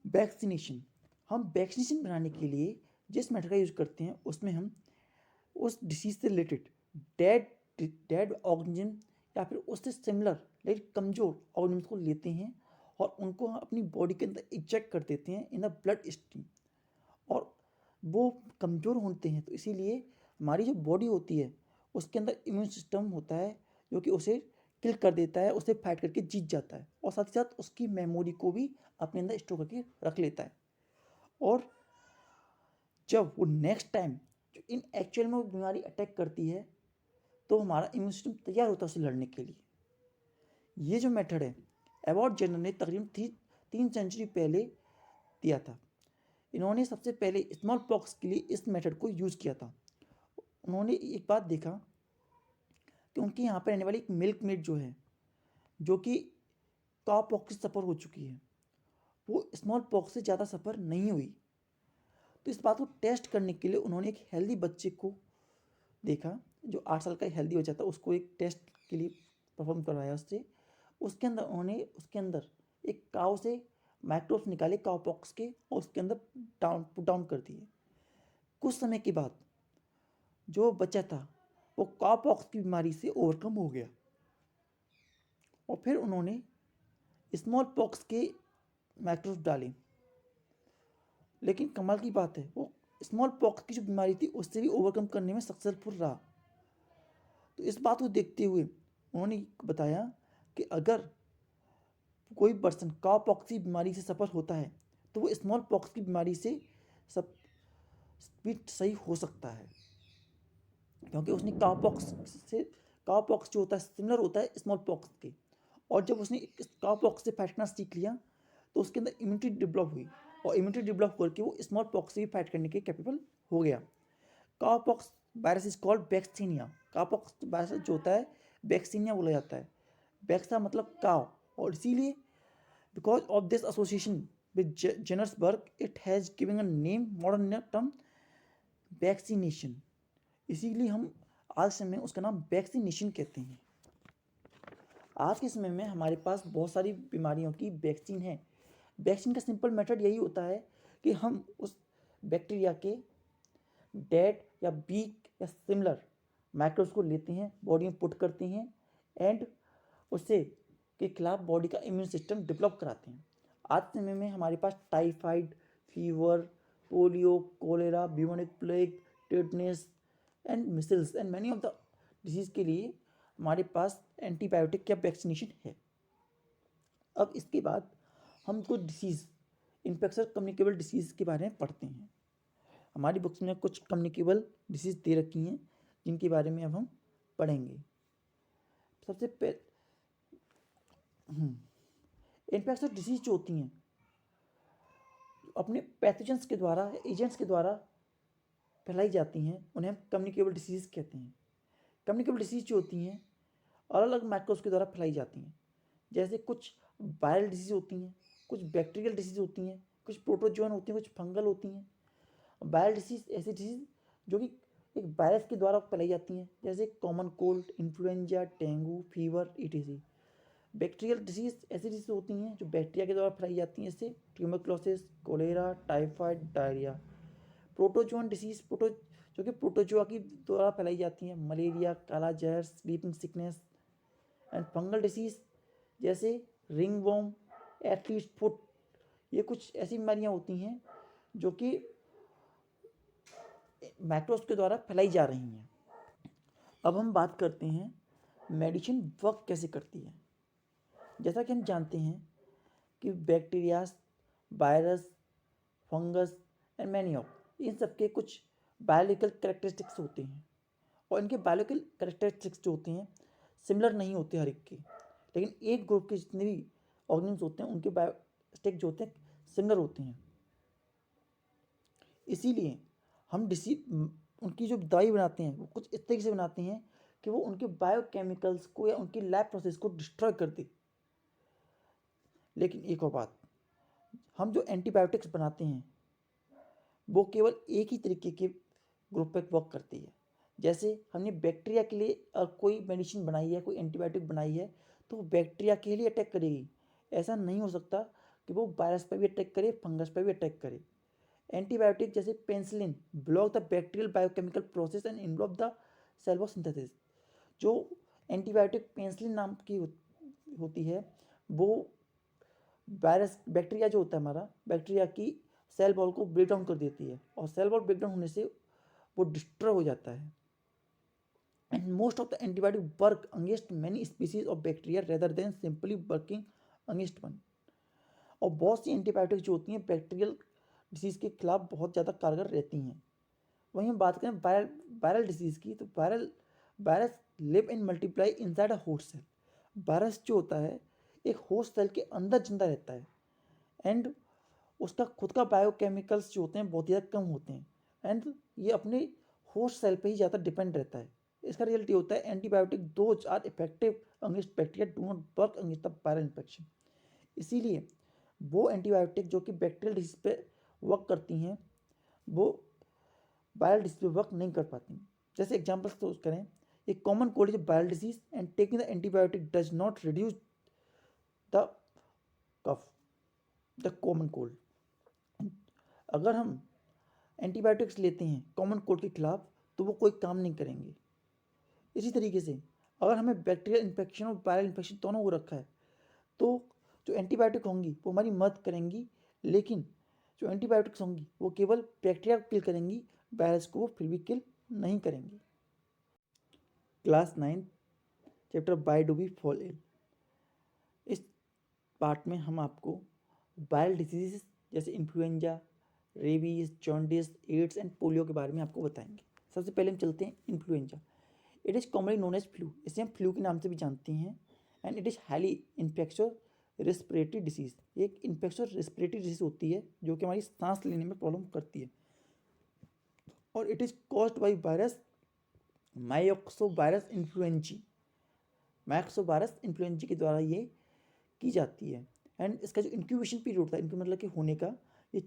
Vaccination. हम vaccination बनाने के लिए जिस मेथड का यूज़ करते हैं उसमें हम उस डिसीज़ से रिलेटेड डेड ऑर्गेनिज्म या फिर उससे सिमिलर लेकिन कमज़ोर ऑर्गेनिज्म को लेते हैं और उनको हम अपनी बॉडी के अंदर इंजेक्ट कर देते हैं इन द ब्लड स्ट्रीम, और वो कमज़ोर होते हैं। तो इसीलिए हमारी जो बॉडी होती है उसके अंदर इम्यून सिस्टम होता है जो कि उसे किल कर देता है, उसे फाइट करके जीत जाता है और साथ ही साथ उसकी मेमोरी को भी अपने अंदर स्टोर करके रख लेता है। और जब वो नेक्स्ट टाइम जो इन एक्चुअल में वो बीमारी अटैक करती है तो हमारा इम्यून सिस्टम तैयार होता है उसे लड़ने के लिए। ये जो मेथड है एबॉट जेनर ने तकरीबन 3 सेंचुरी पहले दिया था। इन्होंने सबसे पहले स्मॉल पॉक्स के लिए इस मेथड को यूज़ किया था। उन्होंने एक बात देखा कि उनके यहाँ पर रहने वाली एक मिल्क मेड जो है, जो कि काउ पॉक्स से सफ़र हो चुकी है, वो स्मॉल पॉक्स से ज़्यादा सफ़र नहीं हुई। तो इस बात को टेस्ट करने के लिए उन्होंने एक हेल्दी बच्चे को देखा, जो 8 साल का हेल्दी बच्चा था, उसको एक टेस्ट के लिए परफॉर्म करवाया उससे। उन्होंने उसके अंदर एक काउ से माइक्रोब्स निकाले काउ पॉक्स के और उसके अंदर पुट डाउन कर दिए। कुछ समय के बाद जो बच्चा था वो काउ पॉक्स की बीमारी से ओवरकम हो गया और फिर उन्होंने स्मॉल पॉक्स के माइक्रोब्स डाले। लेकिन कमाल की बात है, वो स्मॉल पॉक्स की जो बीमारी थी उससे भी ओवरकम करने में सक्सेसफुल रहा। तो इस बात को देखते हुए उन्होंने बताया कि अगर कोई पर्सन काउ पॉक्स की बीमारी से सफ़र होता है तो वो स्मॉल पॉक्स की बीमारी से सब भी सही हो सकता है, क्योंकि उसने काउ पॉक्स जो होता है सिमिलर होता है स्मॉल पॉक्स के, और जब उसने काउ पॉक्स से फाइट करना सीख लिया तो उसके अंदर इम्यूनिटी डेवलप हुई और इम्यूनिटी डेवलप करके वो स्मॉल पॉक्स से भी फाइट करने के कैपेबल हो गया। Cowpox virus is called vaccinia. Cowpox virus जो होता है बैक्सीनिया बोला जाता है। बैक्सा मतलब काउ, और इसीलिए because of this association with genus birth it has given a name modern term vaccination। इसीलिए हम आज समय में उसका नाम वैक्सीनेशन कहते हैं। आज के समय में हमारे पास बहुत सारी बीमारियों की वैक्सीन है। वैक्सीन का सिंपल मेथड यही होता है कि हम उस बैक्टीरिया के डेड या वीक या सिमिलर माइक्रोब्स को लेते हैं, बॉडी में पुट करते हैं एंड उससे के खिलाफ बॉडी का इम्यून सिस्टम डेवलप कराते हैं। आज के समय में हमारे पास typhoid, fever, polio, cholera, bubonic plague, tetanus and measles and many of the diseases के लिए हमारे पास एंटीबायोटिक या वैक्सीनेशन है। अब इसके बाद हम कुछ डिसीज़, इन्फेक्शन कम्युनिकेबल डिसीज़ के बारे में पढ़ते हैं। हमारी बुक्स में कुछ कम्युनिकेबल डिसीज़ दे रखी हैं जिनके बारे में अब हम पढ़ेंगे। सबसे पहले इन्फेक्शस डिसीज जो होती हैं अपने पैथोजेंस के द्वारा, एजेंट्स के द्वारा फैलाई जाती हैं, उन्हें हम कम्युनिकेबल डिसीज कहते हैं। कम्युनिकेबल डिसीज जो होती हैं अलग अलग माइक्रोब्स के द्वारा फैलाई जाती हैं। जैसे कुछ वायरल डिसीज होती हैं, कुछ बैक्टीरियल डिसीज होती हैं, कुछ प्रोटोजोन होती हैं, कुछ फंगल होती हैं। वायरल डिसीज ऐसी डिसीज जो कि एक वायरस के द्वारा फैलाई जाती हैं, जैसे common cold, influenza, dengue, fever etc। Bacterial disease ऐसी डिसीज होती हैं जो बैक्टीरिया के द्वारा फैलाई जाती हैं, जैसे tuberculosis, cholera, typhoid, diarrhoea. Protozoan disease जो कि प्रोटोजोआ की द्वारा फैलाई जाती हैं, मलेरिया, काला जहर, sleeping sickness. And fungal disease जैसे रिंग वॉर्म, एथलीट फुट। ये कुछ ऐसी बीमारियां होती हैं जो कि माइक्रोब्स के द्वारा फैलाई जा रही हैं। अब हम बात करते हैं मेडिसिन वर्क कैसे करती है। जैसा कि हम जानते हैं कि bacteria, virus, fungus and many of इन सब के कुछ बायोलॉजिकल कैरेक्टरिस्टिक्स होते हैं, और इनके बायोलॉजिकल कैरेक्टरिस्टिक्स जो होते हैं सिमिलर नहीं होते हर एक के, लेकिन एक ग्रुप के जितने भी ऑर्गेनिम्स होते हैं उनके बायोस्टिक जो होते हैं सिमिलर होते हैं। इसीलिए हम उनकी जो दवाई बनाते हैं वो कुछ इस तरीके से बनाते हैं कि वो उनके बायोकेमिकल्स को या उनकी लैब प्रोसेस को डिस्ट्रॉय कर दे। लेकिन एक और बात, हम जो एंटीबायोटिक्स बनाते हैं वो केवल एक ही तरीके के ग्रुप पर वर्क करती है। जैसे हमने बैक्टीरिया के लिए कोई मेडिसिन बनाई है, कोई एंटीबायोटिक बनाई है, तो वो बैक्टीरिया के लिए अटैक करेगी। ऐसा नहीं हो सकता कि वो वायरस पर भी अटैक करे, फंगस पर भी अटैक करे। एंटीबायोटिक जैसे penicillin block the bacterial biochemical process and involve the cell wall synthesis. जो एंटीबायोटिक पेनिसिलिन नाम की होती है वो वायरस बैक्टीरिया जो होता है हमारा, बैक्टीरिया की सेल वॉल को ब्रेक डाउन कर देती है, और सेल वॉल ब्रेक डाउन होने से वो डिस्ट्रॉय हो जाता है। And most of the antibiotic work against many species of bacteria rather than simply working against one. और बहुत सी एंटीबायोटिक जो होती हैं बैक्टीरियल डिसीज के खिलाफ बहुत ज़्यादा कारगर रहती हैं। वहीं हम बात करें वायरल डिसीज़ की, तो virus live and multiply inside a host cell. Virus जो होता है एक होस्ट सेल के अंदर जिंदा रहता है, एंड उसका खुद का बायोकेमिकल्स जो होते हैं बहुत ज़्यादा कम होते हैं, एंड ये अपने होस्ट सेल पे ही ज़्यादा डिपेंड रहता है। इसका रिजल्ट ये होता है antibiotic those are effective against bacteria do not work against the viral infection. इसीलिए वो एंटीबायोटिक जो कि बैक्टीरियल डिसीज पे वर्क करती हैं वो वायरल डिसीज पे वर्क नहीं कर पाती। जैसे एग्जाम्पल्स तो करें, एक common cold is viral disease and taking the antibiotic does not reduce the cough the common cold. अगर हम एंटीबायोटिक्स लेते हैं कॉमन कोल्ड के खिलाफ तो वो कोई काम नहीं करेंगे। इसी तरीके से अगर हमें बैक्टीरियल इन्फेक्शन और वायरल इन्फेक्शन दोनों हो रखा है तो जो एंटीबायोटिक होंगी वो हमारी मदद करेंगी, लेकिन जो एंटीबायोटिक्स होंगी वो केवल बैक्टीरिया को किल करेंगी, वायरस को वो फिर भी किल नहीं करेंगी। Class 9 chapter why do we fall ill. इस पार्ट में हम आपको वायरल डिसीजेस जैसे influenza, rabies, jaundice, AIDS and polio के बारे में आपको बताएंगे। सबसे पहले हम चलते हैं influenza. It is commonly known as flu, इसे हम फ्लू के नाम से भी जानते हैं। And it is highly infectious respiratory disease. एक इन्फेक्शियस रेस्पिरेटरी डिसीज होती है जो कि हमारी सांस लेने में प्रॉब्लम करती है, और it is caused by virus myxovirus influenzae. Myxovirus influenzae के द्वारा ये की जाती है। एंड इसका जो इंक्यूबेशन पीरियड होता है, इनका मतलब कि होने का, ये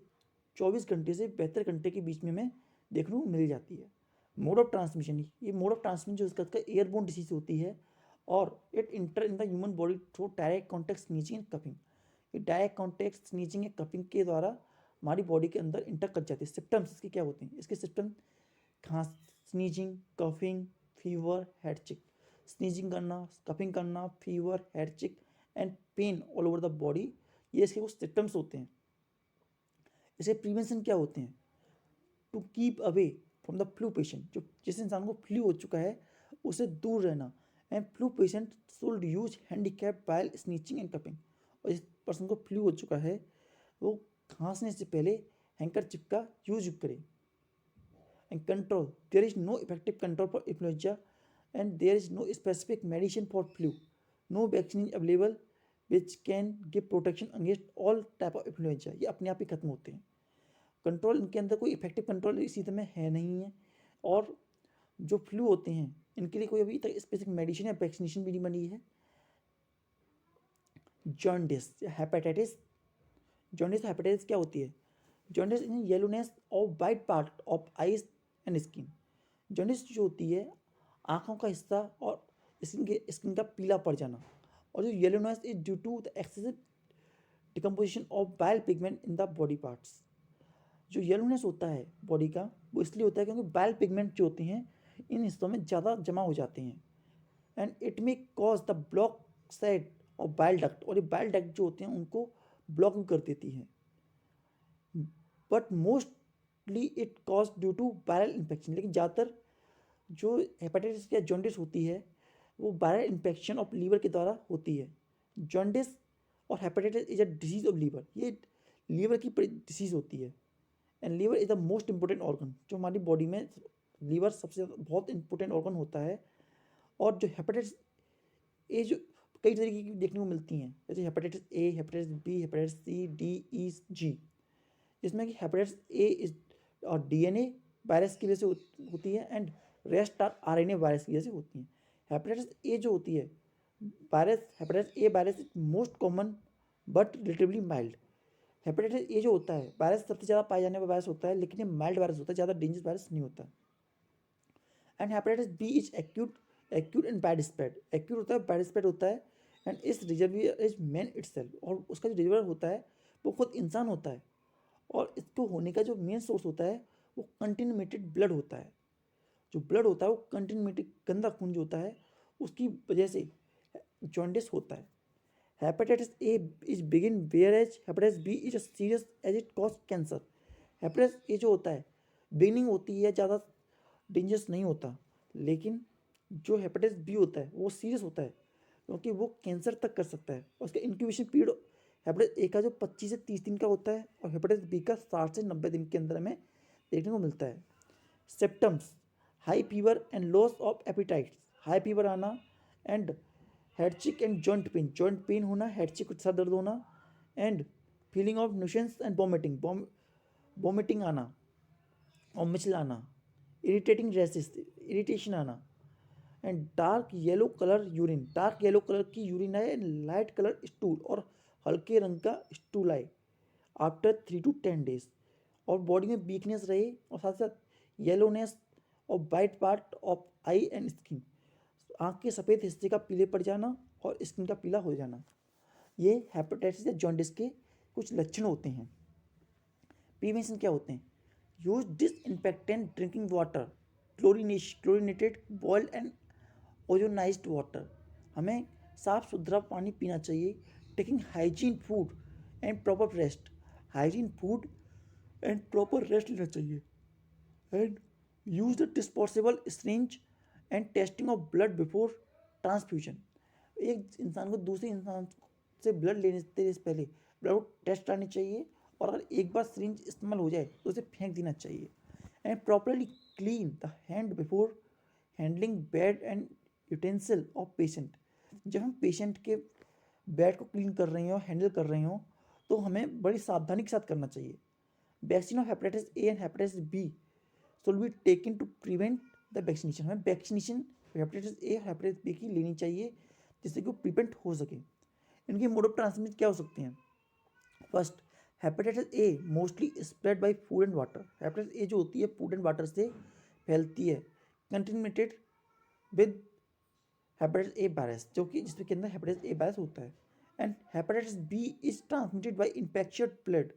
24 घंटे से 72 घंटे के बीच में हमें देखने को मिल जाती है। मोड ऑफ ट्रांसमिशन, ये मोड ऑफ ट्रांसमिशन जो इसका एयरबोर्न डिसीज होती है, और it enter in the human body through direct contact, sneezing and coughing. ये डायरेक्ट कॉन्टैक्ट, स्नीचिंग या कफिंग के द्वारा हमारी बॉडी के अंदर इंटर कर जाती है। सिम्टम्स इसके क्या होते हैं? इसके सिम्टम खांस, स्नीचिंग, कफिंग, फीवर, हेड चिक। स्नीचिंग करना, कफिंग करना, फीवर, हेड चिक and pain all over the body, ये इसके कुछ सिम्टम्स होते हैं। इसके प्रिवेंशन क्या होते हैं? To keep away from the flu patient, जो जिस इंसान को फ्लू हो चुका है उसे दूर रहना। And flu patient should use handkerchief while sneezing and coughing. और जिस पर्सन को फ्लू हो चुका है वो खांसने से पहले हैंकरचिप का यूज करे। And control, there is no effective control for influenza and there is no specific medicine for flu. No vaccine is available which can give protection against all type of influenza. ये अपने आप ही खत्म होते हैं। Control, इनके अंदर कोई effective control इसी समय है नहीं है। और जो फ्लू होते हैं इनके लिए कोई अभी तक स्पेसिफिक मेडिसिन या वैक्सीनेशन भी नहीं बनी है। जॉन्डिस या हेपेटाइटिस। जॉन्डिस हेपेटाइटिस क्या होती है? Jaundice in yellowness of white part of eyes and skin. Jaundice जो होती है आँखों का हिस्सा और स्किन का पीला पड़ जाना। और जो yellowness is due to the excessive decomposition of bile pigment in the body parts. जो येलोनेस होता है बॉडी का वो इसलिए होता है क्योंकि बाइल पिगमेंट जो होते हैं इन हिस्सों में ज़्यादा जमा हो जाते हैं। And it may cause the block side of bile duct, और ये बाइल डक्ट जो होते हैं उनको ब्लॉक कर देती है। But mostly it cause due to viral infection. लेकिन ज़्यादातर जो हेपेटाइटिस या जॉन्डिस होती है वो वायरल इन्फेक्शन ऑफ लीवर के द्वारा होती है। जॉन्डिस और hepatitis is a disease of liver, ये लीवर की डिसीज होती है। And liver is the most important organ, जो हमारी बॉडी में लीवर सबसे बहुत इंपॉर्टेंट ऑर्गन होता है। और जो हेपेटाइटिस ए जो कई तरीके की देखने को मिलती हैं, जैसे hepatitis A, hepatitis B, hepatitis C, D, E, G. जिसमें कि हेपेटाइटिस ए इज और डीएनए वायरस की वजह से होती है, and rest are RNA virus की वजह से होती हैं। हेपेटाइटिस ए जो होती है virus, hepatitis A virus is most common but relatively mild. Hepatitis A जो होता है वायरस सबसे ज़्यादा पाए जाने वाला वायरस होता है, लेकिन ये माइल्ड वायरस होता है, ज़्यादा डेंजरस वायरस नहीं होता। And hepatitis B is acute and bad spread. Acute होता है, बैड स्प्रेड होता है। एंड इस रिजर्वियर इज मैन इटसेल्फ, और उसका जो रिजर्वियर होता है वो खुद इंसान होता है, और इसको होने का जो मेन सोर्स होता है वो कंटिन्यूमेटेड ब्लड होता है। जो ब्लड होता है वो कंटिन्यूमेटेड गंदा खून जो होता है उसकी वजह से जॉन्डिस होता है। Hepatitis A is benign whereas hepatitis B is a serious as it cause cancer. Hepatitis A जो होता है बिगिनिंग होती है, ज़्यादा डेंजरस नहीं होता, लेकिन जो हेपेटाइटिस बी होता है वो सीरियस होता है क्योंकि वो कैंसर तक कर सकता है। और उसका इंक्यूबेशन पीरियड हेपेटाइटिस ए का जो 25 से 30 दिन का होता है और हेपेटाइटिस बी का 60 से 90 दिन के अंदर हमें देखने को मिलता है। Symptoms: high fever and loss of appetite. High fever आना and headache and joint pain होना, हेडचिक सर दर्द होना, and feeling of nausea and vomiting आना और मिचलाना, इरिटेशन आना, and dark yellow colour urine, dark yellow colour की यूरिन आए, लाइट कलर स्टूल और हल्के रंग का स्टूल आए आफ्टर 3 to 10 days, और बॉडी में वीकनेस रहे और साथ साथ येलोनेस और white part of I and skin, आँख के सफ़ेद हिस्से का पीले पड़ जाना और स्किन का पीला हो जाना। ये हेपेटाइटिस या जॉन्डिस के कुछ लक्षण होते हैं। प्रिवेंशन क्या होते हैं? Use disinfectant drinking water, chlorinated boiled and ozonised water. हमें साफ सुथरा पानी पीना चाहिए। Taking hygiene food and proper rest, hygiene food and proper rest लेना चाहिए। And use the disposable syringe and testing of blood before transfusion. एक इंसान को दूसरे इंसान से ब्लड लेने से पहले ब्लड टेस्ट करानी चाहिए, और अगर एक बार सिरिंज इस्तेमाल हो जाए तो उसे फेंक देना चाहिए। And properly clean the hand before handling bed and utensil of patient. जब हम पेशेंट के बेड को क्लीन कर रहे हो, हैंडल कर रहे हो, तो हमें बड़ी सावधानी के साथ करना चाहिए। Vaccine of hepatitis A and hepatitis B should be taken to prevent the vaccination. हमें vaccination hepatitis A hepatitis B की लेनी चाहिए जिससे कि वो प्रिवेंट हो सके। इनके मोड ऑफ ट्रांसमिशन क्या हो सकते हैं? First, hepatitis A mostly spread by food and water. Hepatitis A जो होती है फूड एंड वाटर से फैलती है, contaminated with hepatitis A virus, जो कि जिसके अंदर हेपेटाइटिस ए वायरस होता है। And hepatitis B is transmitted by infectious blood.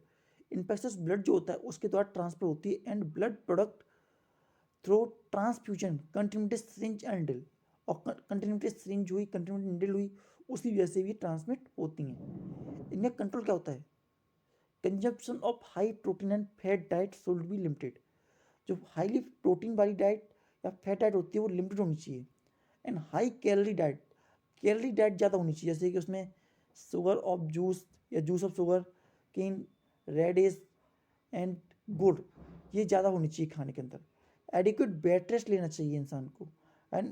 Infectious blood जो होता है उसके द्वारा ट्रांसफर होती है। And blood product through transfusion contaminated syringe and needle, और कंटिन्यूटेड सिरिंज हुई, कंटिन्यूटेड निडल हुई, उसी वजह से भी ट्रांसमिट होती हैं। इनका कंट्रोल क्या होता है? Consumption of high protein and fat diet should be limited. जो हाईली प्रोटीन वाली डाइट या फैट डाइट होती है वो लिमिटेड होनी चाहिए। And high calorie diet, calorie diet ज़्यादा होनी चाहिए, जैसे कि उसमें शुगर ऑफ जूस या juice of sugar cane, radish and gur, ये ज़्यादा होनी चाहिए खाने के अंदर। एडिक्वेट बेड रेस्ट लेना चाहिए इंसान को। And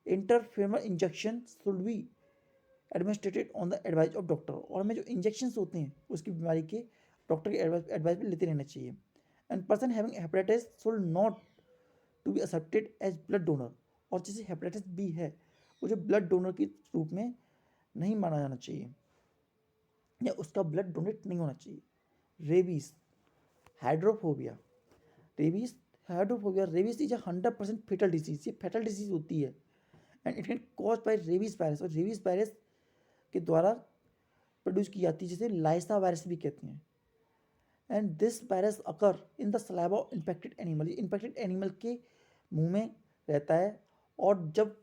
interferon injection should be administered on the advice of doctor. और हमें जो इंजेक्शंस होते हैं उसकी बीमारी के डॉक्टर की एडवाइस भी लेते रहना चाहिए। And person having hepatitis should not to be accepted as blood donor. और जैसे हेपेटाइटिस बी है वो जो ब्लड डोनर के रूप में नहीं माना जाना चाहिए या उसका ब्लड डोनेट नहीं होना चाहिए। Rabies, hydrophobia, rabies is a 100% fatal disease. ये फेटल डिजीज होती है and it can cause by rabies virus, और रेबीज वायरस के द्वारा प्रोड्यूस की जाती है, जिसे लाइसा वायरस भी कहते हैं। And this virus occur in the saliva of infected animal. Infected animal के मुंह में रहता है, और जब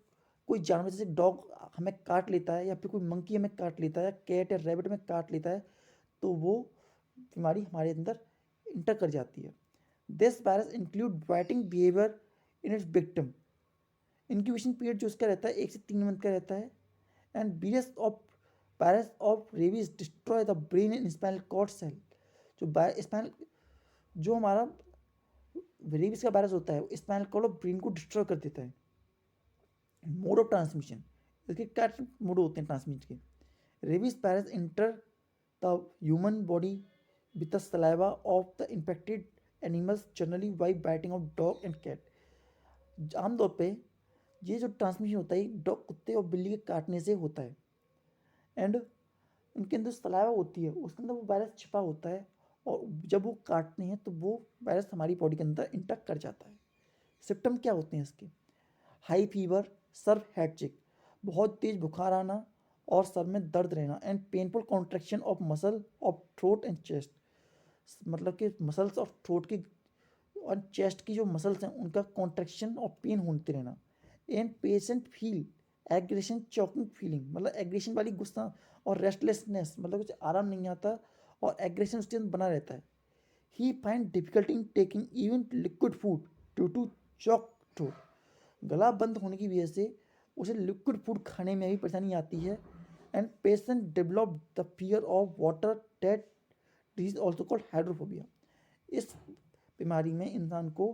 कोई जानवर जैसे डॉग हमें काट लेता है या फिर कोई मंकी हमें काट लेता है या कैट या रैबिट हमें काट लेता है तो वो बीमारी हमारे अंदर इंटर कर जाती है। This virus include biting behaviour in its victim. Incubation period जो इसका रहता है 1 से 3 मंथ का रहता है। And virus of rabies destroy the brain and spinal cord cell. जो स्पाइनल जो हमारा रेबीज का वायरस होता है स्पाइनल कॉर्ड और ब्रेन को डिस्ट्रॉय कर देता है। मोड ऑफ ट्रांसमिशन, इसके क्या मोड होते हैं ट्रांसमिशन के? Rabies virus enter the human body with the saliva of the infected animals, generally by biting of dog and cat. आमतौर पे ये जो ट्रांसमिशन होता है डॉग, कुत्ते और बिल्ली के काटने से होता है। एंड उनके अंदर सलाइवा होती है, उसके अंदर वो वायरस छिपा होता है, और जब वो काटते हैं तो वो वायरस हमारी बॉडी के अंदर इंटर कर जाता है। सिम्टम क्या होते हैं इसके? हाई फीवर, सर्व हेडचिक, बहुत तेज़ बुखार आना और सर में दर्द रहना and painful contraction of muscle of throat and chest, मतलब कि मसल्स ऑफ थ्रोट की और चेस्ट की जो मसल्स हैं उनका कॉन्ट्रैक्शन और पेन होते रहना। And patient feel aggression choking feeling, मतलब एग्रेशन वाली गुस्सा और रेस्टलेसनेस, मतलब कुछ आराम नहीं आता और एग्रेशन उसके अंदर बना रहता है। He find difficulty in taking even liquid food due to choke throat, गला बंद होने की वजह से उसे लिक्विड फूड खाने में भी परेशानी आती है। And patient develop the fear of water that this is also called hydrophobia, इस बीमारी में इंसान को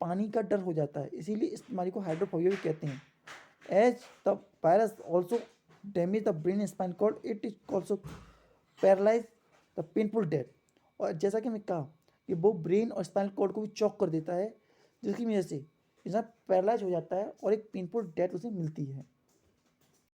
पानी का डर हो जाता है, इसीलिए इस बीमारी को हाइड्रोफोबिया भी कहते हैं। As the virus also damage the brain spine cord it is also paralyse the painful death, और जैसा कि मैं कहा कि वो ब्रेन और स्पाइनल कॉर्ड को भी चॉक कर देता है, जिसकी वजह से इंसान पैरालाइज हो जाता है और एक पेनफुल डेथ उसे मिलती है।